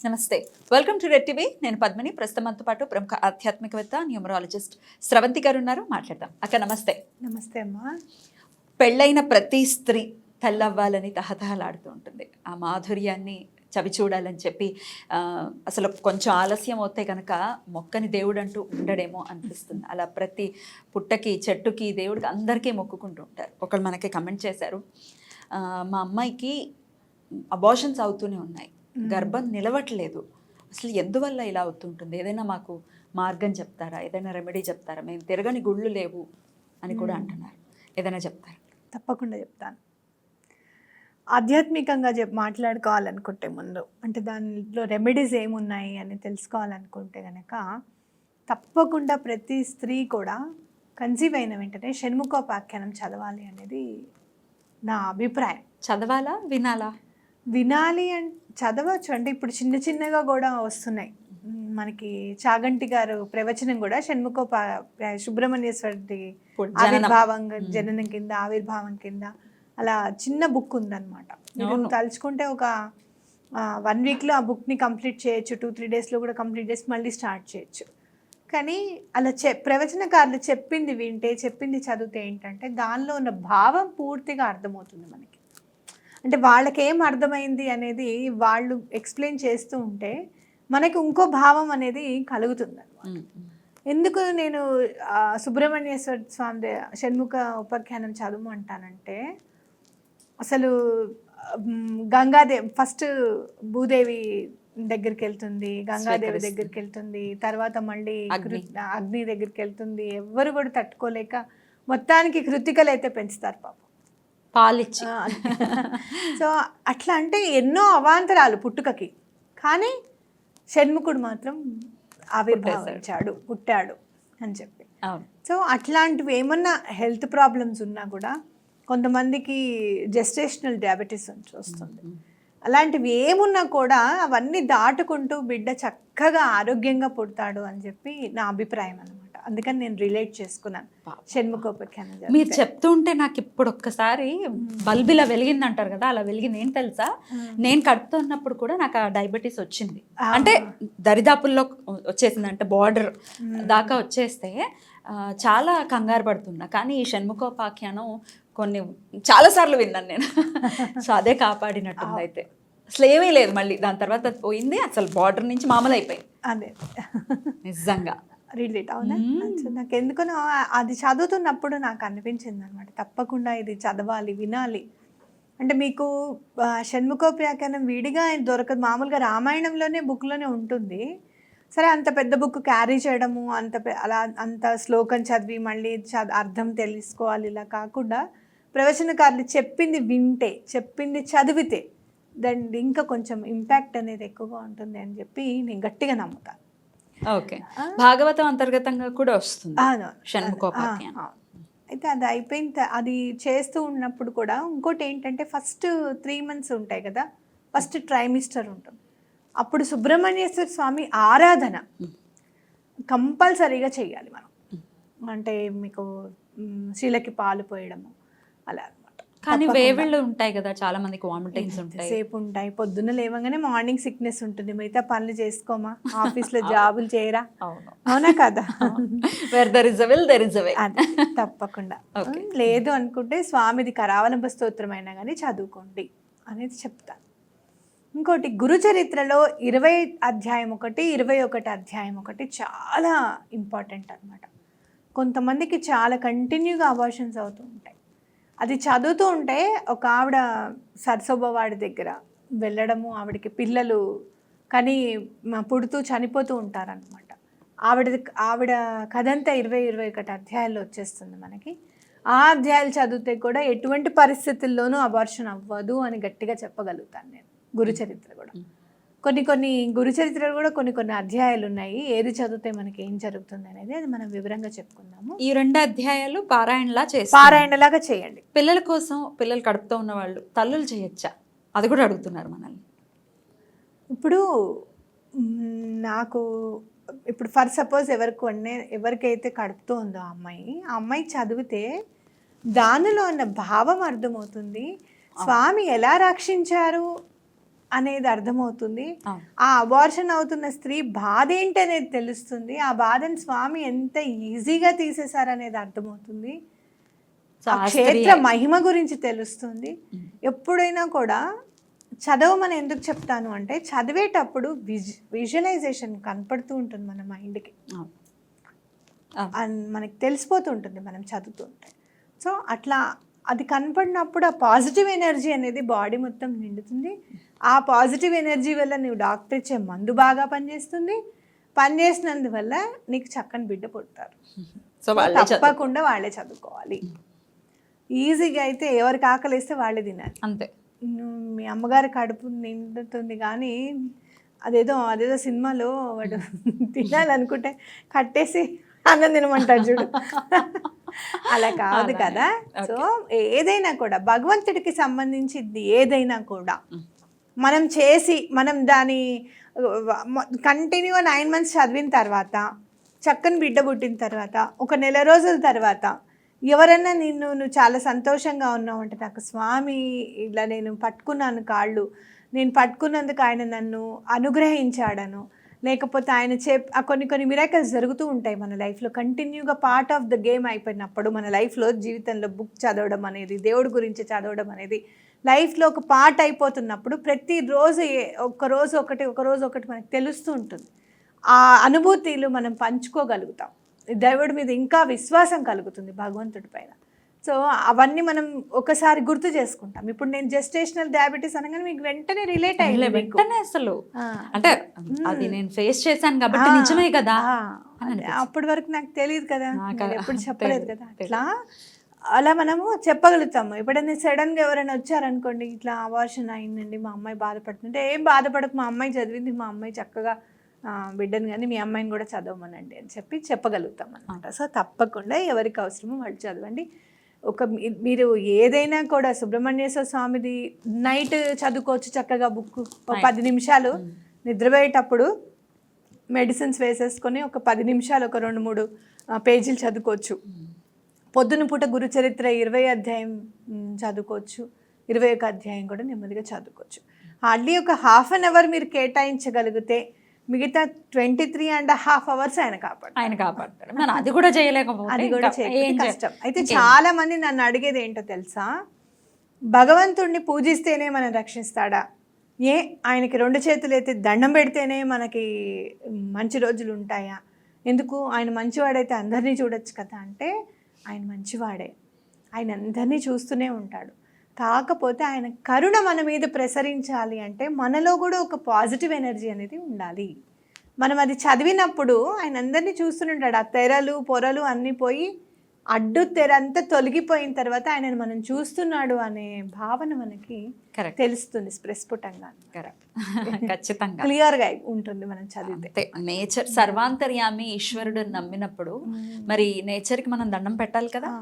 నమస్తే, welcome to red TV. నేను పద్మిని. ప్రస్తుతం మనతో పాటు ప్రముఖ ఆధ్యాత్మికవేత్త న్యూమరాలజిస్ట్ స్రవంతి గారు ఉన్నారు. మాట్లాడదాం. అక్క నమస్తే. నమస్తే అమ్మా. పెళ్ళైన ప్రతి స్త్రీ తల్లవ్వాలని తహతహలాడుతూ ఉంటుంది. ఆ మాధుర్యాన్ని చవి చూడాలని చెప్పి అసలు కొంచెం ఆలస్యం అవుతే కనుక మొక్కని దేవుడు అంటూ ఉండడేమో అనిపిస్తుంది. అలా ప్రతి పుట్టకి చెట్టుకి దేవుడికి అందరికీ మొక్కుకుంటూ ఉంటారు. ఒకళ్ళు మనకి కమెంట్ చేశారు, మా అమ్మాయికి అబార్షన్స్ అవుతూనే ఉన్నాయి, గర్భం నిలవట్లేదు, అసలు ఎందువల్ల ఇలా అవుతుంటుంది, ఏదైనా మాకు మార్గం చెప్తారా, ఏదైనా రెమెడీ చెప్తారా, మేము తిరగని గుళ్ళు లేవు అని కూడా అంటున్నారు, ఏదైనా చెప్తారా? తప్పకుండా చెప్తాను. ఆధ్యాత్మికంగా మాట్లాడుకోవాలనుకుంటే ముందు అంటే దానిలో రెమెడీస్ ఏమున్నాయి అని తెలుసుకోవాలనుకుంటే కనుక తప్పకుండా ప్రతి స్త్రీ కూడా కన్సీవ్ అయిన వెంటనే షణ్ముఖోపాఖ్యానం చదవాలి అనేది నా అభిప్రాయం. చదవాలా వినాలా? వినాలి అంటే చదవచ్చు. అంటే ఇప్పుడు చిన్న చిన్నగా కూడా వస్తున్నాయి మనకి. చాగంటి గారు ప్రవచనం కూడా సుబ్రహ్మణ్యేశ్వరి ఆవిర్భావంగా జననం కింద ఆవిర్భావం కింద అలా చిన్న బుక్ ఉందన్నమాట. మీరు తలుచుకుంటే ఒక 1 వీక్లో ఆ బుక్ని కంప్లీట్ చేయొచ్చు, 2-3 డేస్లో కూడా కంప్లీట్ చేసి మళ్ళీ స్టార్ట్ చేయొచ్చు. కానీ అలా ప్రవచనకారులు చెప్పింది వింటే, చెప్పింది చదివితే ఏంటంటే దానిలో ఉన్న భావం పూర్తిగా అర్థమవుతుంది మనకి. అంటే వాళ్ళకి ఏం అర్థమైంది అనేది వాళ్ళు ఎక్స్ప్లెయిన్ చేస్తూ ఉంటే మనకి ఇంకో భావం అనేది కలుగుతుంది అన్నమాట. ఎందుకు నేను సుబ్రహ్మణ్యేశ్వర స్వామి షణ్ముఖ ఉపాఖ్యానం చదువు అంటానంటే, అసలు గంగాదేవి ఫస్ట్ భూదేవి దగ్గరికి వెళ్తుంది, గంగాదేవి దగ్గరికి వెళ్తుంది, తర్వాత మళ్ళీ అగ్ని దగ్గరికి వెళ్తుంది. ఎవరు కూడా తట్టుకోలేక మొత్తానికి కృతికలు అయితే పెంచుతారు పాపం, పాలిచ్చి. సో అట్లా అంటే ఎన్నో అవాంతరాలు పుట్టుకకి, కానీ షణ్ముఖుడు మాత్రం ఆవిర్భావించాడు, పుట్టాడు అని చెప్పి. సో అట్లాంటివి ఏమన్నా హెల్త్ ప్రాబ్లమ్స్ ఉన్నా కూడా, కొంతమందికి జెస్టేషనల్ డయాబెటీస్ వస్తుంది, అలాంటివి ఏమున్నా కూడా అవన్నీ దాటుకుంటూ బిడ్డ చక్కగా ఆరోగ్యంగా పుడతాడు అని చెప్పి నా అభిప్రాయం అనమాట. అందుకని నేను రిలేట్ చేసుకున్నాను షణ్ముఖోపాఖ్యానం. మీరు చెప్తూ ఉంటే నాకు ఇప్పుడు ఒక్కసారి బల్బ్ ఇలా వెలిగింది అంటారు కదా, అలా వెలిగింది. ఏం తెలుసా, నేను కడుపుతున్నప్పుడు కూడా నాకు ఆ డయాబెటీస్ వచ్చింది. అంటే దరిదాపుల్లో వచ్చేసింది, అంటే బార్డర్ దాకా వచ్చేస్తే చాలా కంగారు పడుతున్నా. కానీ ఈ షణ్ముఖోపాఖ్యానం చాలాసార్లు విన్నాను నేను. సో అదే కాపాడినట్టుంది. అయితే అసలు ఏమీ లేదు, మళ్ళీ దాని తర్వాత పోయింది, అసలు బార్డర్ నుంచి మామూలు అయిపోయింది. అదే నిజంగా రిలేట్ అవునా. నాకు ఎందుకనో అది చదువుతున్నప్పుడు నాకు అనిపించింది అనమాట, తప్పకుండా ఇది చదవాలి, వినాలి. అంటే మీకు షణ్ముఖోపాఖ్యానం విడిగా దొరకదు, మామూలుగా రామాయణంలోనే బుక్లోనే ఉంటుంది. సరే, అంత పెద్ద బుక్ క్యారీ చేయడము, అంత శ్లోకం చదివి మళ్ళీ అర్థం తెలుసుకోవాలి ఇలా కాకుండా, ప్రవచనకారులు చెప్పింది వింటే, చెప్పింది చదివితే దాన్ని ఇంకా కొంచెం ఇంపాక్ట్ అనేది ఎక్కువగా ఉంటుంది అని చెప్పి నేను గట్టిగా నమ్ముతాను. ఓకే, భాగవతం అంతర్గతంగా కూడా వస్తుంది షణ్ముఖోపాఖ్యానం. అయితే అది అయిపోయిన అది చేస్తూ ఉన్నప్పుడు కూడా ఇంకోటి ఏంటంటే, ఫస్ట్ 3 months ఉంటాయి కదా, ఫస్ట్ ట్రైమిస్టర్ ఉంటుంది. అప్పుడు సుబ్రహ్మణ్యేశ్వర స్వామి ఆరాధన కంపల్సరీగా చేయాలి మనం. అంటే మీకు శీలకి పాలు పోయడము అలా అనమాట. కానీ వేవిళ్ళు ఉంటాయి కదా, చాలా మందికి వామిటింగ్స్ ఉంటాయి, సేపు ఉంటాయి. పొద్దున్న లేవగానే మార్నింగ్ సిక్నెస్ ఉంటుంది, మిగతా పనులు చేసుకోమా, ఆఫీస్లో జాబులు చేయరా, అవునా కదా. తప్పకుండా. లేదు అనుకుంటే స్వామిది కరావలంబ స్తోత్రం అయినా కానీ చదువుకోండి అనేది చెప్తాను. ఇంకోటి, గురు చరిత్రలో 20 అధ్యాయం ఒకటి, 21 అధ్యాయం ఒకటి చాలా ఇంపార్టెంట్ అనమాట. కొంతమందికి చాలా కంటిన్యూగా అబార్షన్స్ అవుతూ ఉంటాయి. అది చదువుతూ ఉంటే ఒక ఆవిడ సరసోబవాడి దగ్గర వెళ్ళడము, ఆవిడకి పిల్లలు కానీ పుడుతూ చనిపోతూ ఉంటారనమాట. ఆవిడ కథ అంతా 20-21 అధ్యాయాల్లో వచ్చేస్తుంది మనకి. ఆ అధ్యాయాలు చదివితే కూడా ఎటువంటి పరిస్థితుల్లోనూ అబార్షన్ అవ్వదు అని గట్టిగా చెప్పగలుగుతాను నేను. గురుచరిత్ర కూడా కొన్ని గురుచరిత్రలు కూడా కొన్ని అధ్యాయాలు ఉన్నాయి. ఏది చదివితే మనకి ఏం జరుగుతుంది అనేది అది మనం వివరంగా చెప్పుకుందాము. ఈ 2 అధ్యాయాలు పారాయణలాగా చేయండి. పిల్లల కోసం, పిల్లలు కడుపుతో ఉన్న వాళ్ళు తల్లులు చేయొచ్చా, అది కూడా అడుగుతున్నారు మనల్ని. ఇప్పుడు ఫర్ సపోజ్ ఎవరికైతే కడుపుతో ఉందో ఆ అమ్మాయి చదివితే దానిలో ఉన్న భావం అర్థమవుతుంది. స్వామి ఎలా రక్షించారు అనేది అర్థమవుతుంది. ఆ అబార్షన్ అవుతున్న స్త్రీ బాధ ఏంటి అనేది తెలుస్తుంది. ఆ బాధను స్వామి ఎంత ఈజీగా తీసేశారనేది అర్థమవుతుంది. ఆ క్షేత్ర మహిమ గురించి తెలుస్తుంది. ఎప్పుడైనా కూడా చదవమని ఎందుకు చెప్తాను అంటే, చదివేటప్పుడు విజువలైజేషన్ కనపడుతూ ఉంటుంది మన మైండ్కి, మనకి తెలిసిపోతూ ఉంటుంది మనం చదువుతుంటే. సో అట్లా అది కనపడినప్పుడు ఆ పాజిటివ్ ఎనర్జీ అనేది బాడీ మొత్తం నిండుతుంది. ఆ పాజిటివ్ ఎనర్జీ వల్ల నువ్వు డాక్టర్ ఇచ్చే మందు బాగా పనిచేస్తుంది. పనిచేసినందువల్ల నీకు చక్కని బిడ్డ పుడతారు. సో తప్పకుండా వాళ్ళే చదువుకోవాలి. ఈజీగా అయితే ఎవరికి ఆకలిస్తే వాళ్ళే తినాలి అంతే. మీ అమ్మగారి కడుపు నిండుతుంది కానీ అదేదో సినిమాలో వాడు తినాలనుకుంటే కట్టేసి అన్నం తినమంటాడు చూడు, అలా కాదు కదా. సో ఏదైనా కూడా భగవంతుడికి సంబంధించింది ఏదైనా కూడా మనం చేసి మనం దాని కంటిన్యూగా 9 months చదివిన తర్వాత, చక్కని బిడ్డ పుట్టిన తర్వాత, ఒక నెల రోజుల తర్వాత ఎవరైనా నువ్వు చాలా సంతోషంగా ఉన్నావు అంటే, నాకు స్వామి ఇలా నేను పట్టుకున్నాను కాళ్ళు, నేను పట్టుకున్నందుకు ఆయన నన్ను అనుగ్రహించాడను, లేకపోతే ఆయన కొన్ని మిరాకిల్స్ జరుగుతూ ఉంటాయి మన లైఫ్లో. కంటిన్యూగా పార్ట్ ఆఫ్ ద గేమ్ అయిపోయినప్పుడు మన లైఫ్లో, జీవితంలో బుక్ చదవడం అనేది, దేవుడి గురించి చదవడం అనేది లైఫ్లో ఒక పార్ట్ అయిపోతున్నప్పుడు ప్రతిరోజు ఒకరోజు ఒకటి మనకు తెలుస్తూ ఉంటుంది. ఆ అనుభూతిలు మనం పంచుకోగలుగుతాం. దేవుడి మీద ఇంకా విశ్వాసం కలుగుతుంది, భగవంతుడి పైన. సో అవన్నీ మనం ఒకసారి గుర్తు చేసుకుంటాం. ఇప్పుడు నేను జెస్టేషనల్ డయాబెటీస్ అనగానే మీకు వెంటనే రిలేట్ అయ్యింది, వెంటనే అసలు అంటే అది నేను ఫేస్ చేశాను కాబట్టి నిజమే కదా. అప్పటి వరకు నాకు తెలియదు కదా, ఎప్పుడు చెప్పలేదు కదా. అలా మనము చెప్పగలుగుతాము. ఎప్పుడైనా సడన్గా ఎవరైనా వచ్చారనుకోండి, ఇట్లా అబార్షన్ అయిందండి, మా అమ్మాయి బాధపడుతుంటే, ఏం బాధపడకు, మా అమ్మాయి చదివింది, మా అమ్మాయి చక్కగా బిడ్డను కానీ మీ అమ్మాయిని కూడా చదవమనండి అని చెప్పగలుగుతాం అనమాట. సో తప్పకుండా ఎవరికి అవసరమో వాళ్ళు చదవండి. మీరు ఏదైనా కూడా సుబ్రహ్మణ్యేశ్వర స్వామిది నైట్ చదువుకోవచ్చు చక్కగా బుక్. ఒక 10 నిమిషాలు నిద్రపోయేటప్పుడు మెడిసిన్స్ వేసేసుకొని ఒక 10 నిమిషాలు ఒక 2-3 పేజీలు చదువుకోవచ్చు. పొద్దున పూట గురుచరిత్ర 20 అధ్యాయం చదువుకోవచ్చు, 21 అధ్యాయం కూడా నెమ్మదిగా చదువుకోవచ్చు. హార్డ్లీ ఒక 1/2 hour మీరు కేటాయించగలిగితే మిగతా 23.5 hours ఆయన కాపాడతాడు. మనం అది కూడా చేయలేకపోతే అది కూడా కష్టం. అయితే చాలా మంది నన్ను అడిగేది ఏంటో తెలుసా, భగవంతుడిని పూజిస్తేనే మనం రక్షిస్తాడా, ఆయనకి 2 చేతులు ఎత్తి దండం పెడితేనే మనకి మంచి రోజులు ఉంటాయా, ఎందుకు ఆయన మంచివాడైతే అందరినీ చూడొచ్చు కదా అంటే, ఆయన మంచివాడే, ఆయన అందరినీ చూస్తూనే ఉంటాడు. కాకపోతే ఆయన కరుణ మన మీద ప్రసరించాలి అంటే మనలో కూడా ఒక పాజిటివ్ ఎనర్జీ అనేది ఉండాలి. మనం అది చదివినప్పుడు ఆయన అందరినీ చూస్తుంటాడు. ఆ తెరలు పొరలు అన్నీ పోయి అడ్డు తెర అంతా తొలగిపోయిన తర్వాత ఆయనను మనం చూస్తున్నాడు అనే భావన మనకి తెలుస్తుంది స్ఫుటంగా. ఖచ్చితంగా క్లియర్గా ఉంటుంది మనం చదివితే. నేచర్ సర్వాంతర్యామి ఈశ్వరుడు నమ్మినప్పుడు మరి నేచర్కి మనం దండం పెట్టాలి కదా.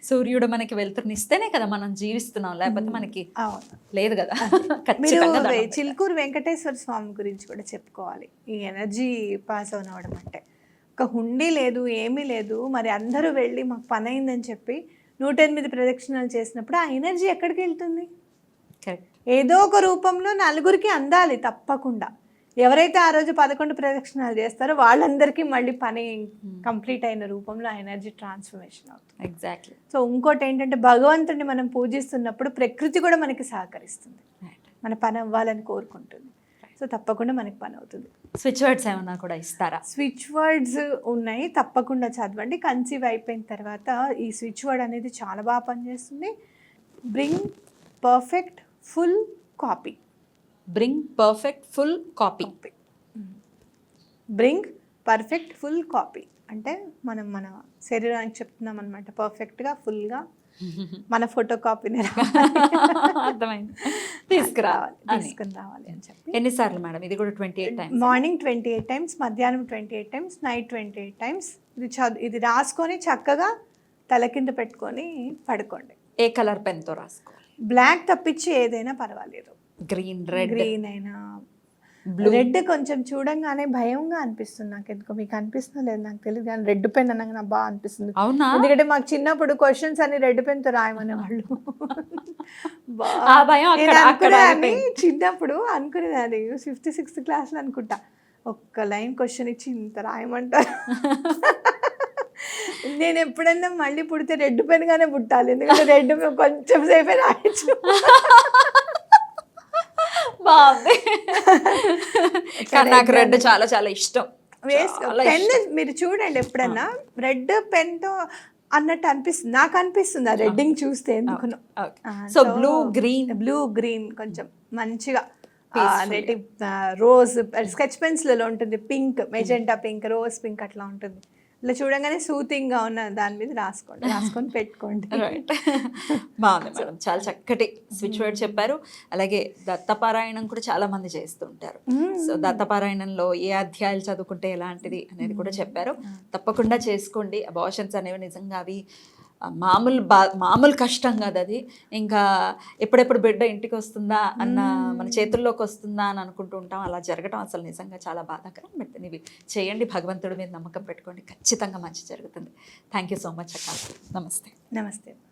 సూర్యుడు మనకి వెలుతురునిస్తేనే కదా మనం జీవిస్తున్నాం, లేకపోతే మనకి లేదు కదా. మీరు చిలుకూరు వెంకటేశ్వర స్వామి గురించి కూడా చెప్పుకోవాలి. ఈ ఎనర్జీ పాస్ అవడం అంటే ఒక హుండీ లేదు, ఏమీ లేదు, మరి అందరూ వెళ్ళి మాకు పని అయిందని చెప్పి 108 ప్రదక్షిణాలు చేసినప్పుడు ఆ ఎనర్జీ ఎక్కడికి వెళ్తుంది? ఏదో ఒక రూపంలో నలుగురికి అందాలి తప్పకుండా. ఎవరైతే ఆ రోజు 11 ప్రదక్షిణాలు చేస్తారో వాళ్ళందరికీ మళ్ళీ పని కంప్లీట్ అయిన రూపంలో ఆ ఎనర్జీ ట్రాన్స్ఫర్మేషన్ అవుతుంది. ఎగ్జాక్ట్లీ. సో ఇంకోటి ఏంటంటే, భగవంతుడిని మనం పూజిస్తున్నప్పుడు ప్రకృతి కూడా మనకి సహకరిస్తుంది, మన పని అవ్వాలని కోరుకుంటుంది. సో తప్పకుండా మనకి పని అవుతుంది. స్విచ్ వర్డ్స్ ఏమన్నా కూడా ఇస్తారా? స్విచ్ వర్డ్స్ ఉన్నాయి, తప్పకుండా చదవండి. కన్సీవ్ అయిపోయిన తర్వాత ఈ స్విచ్ వర్డ్ అనేది చాలా బాగా పనిచేస్తుంది. Bring perfect full copy. Bring perfect full copy. Bring perfect full copy అంటే మనం మన శరీరానికి చెప్తున్నాం అనమాట. పర్ఫెక్ట్గా ఫుల్గా మన ఫోటో కాపీని అర్థమైంది, తీసుకుని రావాలి అని చెప్పి. ఎన్నిసార్లు మేడం ఇది కూడా? 28 times. మార్నింగ్ 28 times, మధ్యాహ్నం 28 times, నైట్ 28 times. ఇది రాసుకొని చక్కగా తల కింద పెట్టుకొని పడుకోండి. ఏ కలర్ పెన్తో రాసుకోవాలి? బ్లాక్ తప్పించి ఏదైనా పర్వాలేదు. గ్రీన్, రెడ్, గ్రీన్ అయినా రెడ్ కొంచెం చూడంగానే భయంగా అనిపిస్తుంది నాకు, ఎందుకో మీకు అనిపిస్తుందో లేదు నాకు తెలియదు, కానీ రెడ్ పెన్ అనగా నాకు బాగా అనిపిస్తుంది. అవునా? ఎందుకంటే మాకు చిన్నప్పుడు క్వశ్చన్స్ అన్ని రెడ్ పెన్ తో రాయమనే వాళ్ళు. ఆ భయం అనుకునేదాన్ని చిన్నప్పుడు, అనుకునేదాన్ని 5th 6th క్లాస్లో అనుకుంటా, ఒక్క లైన్ క్వశ్చన్ ఇచ్చి ఇంత రాయమంటారు. నేను ఎప్పుడైనా మళ్ళీ పుడితే రెడ్ పెన్ గానే పుట్టాలి, ఎందుకంటే రెడ్ కొంచెం సేపే రాయచ్చు. బాగుంది. కానీ నాకు రెడ్ చాలా చాలా ఇష్టం. పెన్ మీరు చూడండి ఎప్పుడన్నా రెడ్ పెన్ తో అన్నట్టు అనిపిస్తుంది, నాకు అనిపిస్తుంది ఆ రెడ్డింగ్ చూస్తే ఎందుకునో. సో బ్లూ గ్రీన్ కొంచెం మంచిగా, రోజ్ స్కెచ్ పెన్సిల్లో ఉంటుంది, pink, magenta pink, rose pink అట్లా ఉంటుంది. ఇలా చూడంగానే సూతింగ్ గా ఉన్న దాని మీద రాసుకొని పెట్టుకోండి. బాగుంది మేడం, చాలా చక్కటి స్విచ్ వర్డ్ చెప్పారు. అలాగే దత్తపారాయణం కూడా చాలా మంది చేస్తూ ఉంటారు. సో దత్తపారాయణంలో ఏ అధ్యాయాలు చదువుకుంటే ఎలాంటిది అనేది కూడా చెప్పారు. తప్పకుండా చేసుకోండి. అబార్షన్స్ అనేవి నిజంగా అవి మామూలు కష్టం కాదు అది. ఇంకా ఎప్పుడెప్పుడు బిడ్డ ఇంటికి వస్తుందా అన్న, మన చేతుల్లోకి వస్తుందా అని అనుకుంటూ ఉంటాం. అలా జరగడం అసలు నిజంగా చాలా బాధాకరం. బట్ ఇవి చేయండి, భగవంతుడి మీద నమ్మకం పెట్టుకోండి, ఖచ్చితంగా మంచి జరుగుతుంది. థ్యాంక్ యూ సో మచ్ అక్క. నమస్తే. నమస్తే.